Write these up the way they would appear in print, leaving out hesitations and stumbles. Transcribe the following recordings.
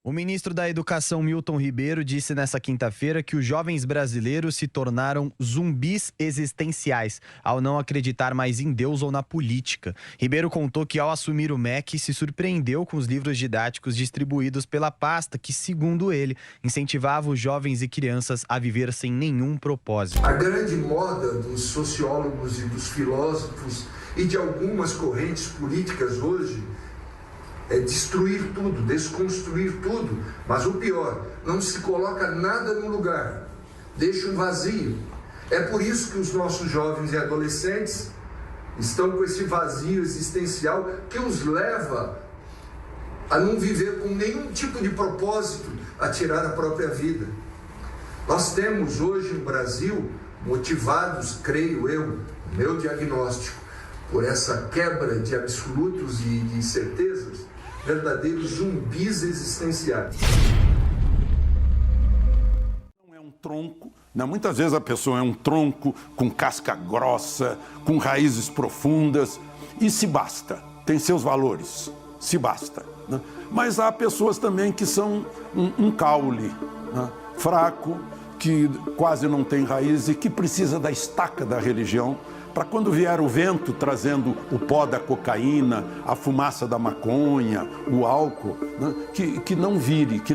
O ministro da Educação, Milton Ribeiro, disse nesta quinta-feira que os jovens brasileiros se tornaram zumbis existenciais ao não acreditar mais em Deus ou na política. Ribeiro contou que, ao assumir o MEC, se surpreendeu com os livros didáticos distribuídos pela pasta que, segundo ele, incentivava os jovens e crianças a viver sem nenhum propósito. A grande moda dos sociólogos e dos filósofos e de algumas correntes políticas hoje é destruir tudo, desconstruir tudo, mas o pior, não se coloca nada no lugar, deixa um vazio. É por isso que os nossos jovens e adolescentes estão com esse vazio existencial que os leva a não viver com nenhum tipo de propósito, a tirar a própria vida. Nós temos hoje no Brasil, motivados, creio eu, meu diagnóstico, por essa quebra de absolutos e de certezas, verdadeiros zumbis existenciais. É um tronco, né? Muitas vezes a pessoa é um tronco com casca grossa, com raízes profundas, e se basta, tem seus valores, se basta. Né? Mas há pessoas também que são um caule, né? Fraco, que quase não tem raiz e que precisa da estaca da religião para quando vier o vento trazendo o pó da cocaína, a fumaça da maconha, o álcool, né? que não vire, que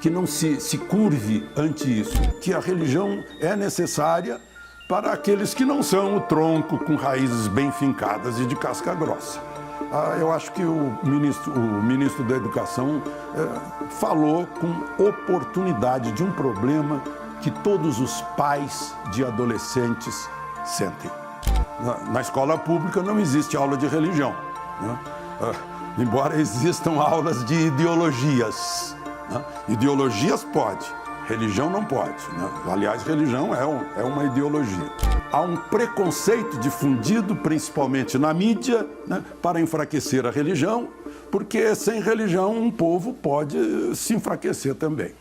não se curve ante isso. Que a religião é necessária para aqueles que não são o tronco com raízes bem fincadas e de casca grossa. Eu acho que o ministro da Educação falou com oportunidade de um problema que todos os pais de adolescentes sentem. Na escola pública não existe aula de religião, né? Embora existam aulas de ideologias. Né? Ideologias pode, religião não pode. Né? Aliás, religião é uma ideologia. Há um preconceito difundido, principalmente na mídia, né, para enfraquecer a religião, porque sem religião um povo pode se enfraquecer também.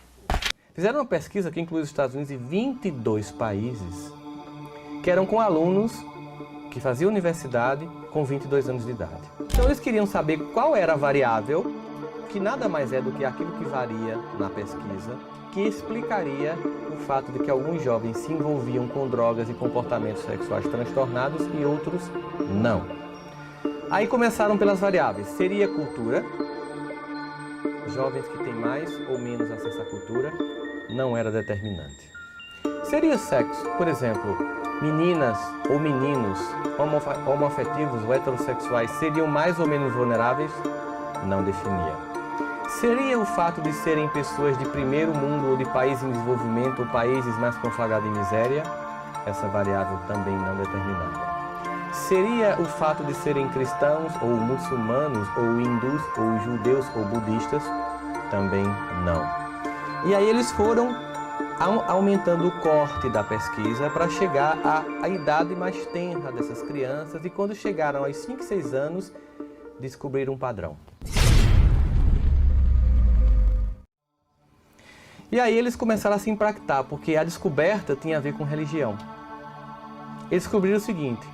Fizeram uma pesquisa que inclui os Estados Unidos e 22 países, que eram com alunos que faziam universidade com 22 anos de idade. Então eles queriam saber qual era a variável, que nada mais é do que aquilo que varia na pesquisa, que explicaria o fato de que alguns jovens se envolviam com drogas e comportamentos sexuais transtornados e outros não. Aí começaram pelas variáveis. Seria cultura? Jovens que têm mais ou menos acesso à cultura não era determinante. Seria sexo? Por exemplo, meninas ou meninos homoafetivos ou heterossexuais seriam mais ou menos vulneráveis? Não definia. Seria o fato de serem pessoas de primeiro mundo ou de países em desenvolvimento ou países mais conflagrados em miséria? Essa variável também não determinada. Seria o fato de serem cristãos ou muçulmanos ou hindus ou judeus ou budistas? Também não. E aí eles foram aumentando o corte da pesquisa para chegar à idade mais tenra dessas crianças e quando chegaram aos 5, 6 anos, descobriram um padrão. E aí eles começaram a se impactar, porque a descoberta tinha a ver com religião. Eles descobriram o seguinte,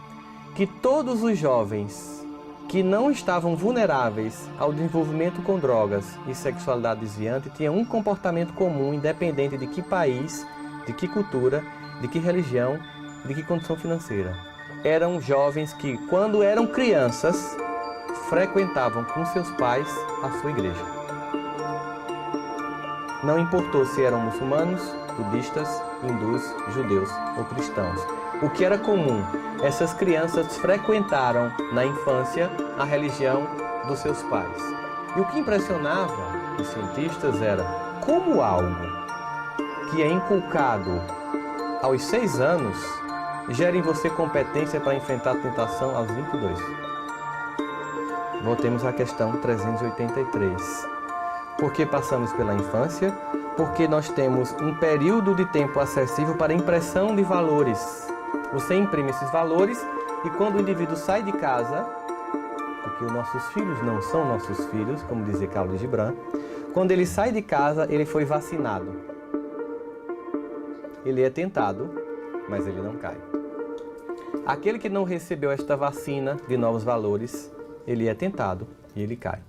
que todos os jovens que não estavam vulneráveis ao desenvolvimento com drogas e sexualidade desviante tinham um comportamento comum, independente de que país, de que cultura, de que religião, de que condição financeira. Eram jovens que, quando eram crianças, frequentavam com seus pais a sua igreja. Não importou se eram muçulmanos, budistas, hindus, judeus ou cristãos. O que era comum, essas crianças frequentaram na infância a religião dos seus pais. E o que impressionava os cientistas era como algo que é inculcado aos 6 anos gera em você competência para enfrentar a tentação aos 22. Voltemos à questão 383. Por que passamos pela infância? Porque nós temos um período de tempo acessível para impressão de valores. Você imprime esses valores e quando o indivíduo sai de casa, porque os nossos filhos não são nossos filhos, como dizia Khalil Gibran, quando ele sai de casa, ele foi vacinado. Ele é tentado, mas ele não cai. Aquele que não recebeu esta vacina de novos valores, ele é tentado e ele cai.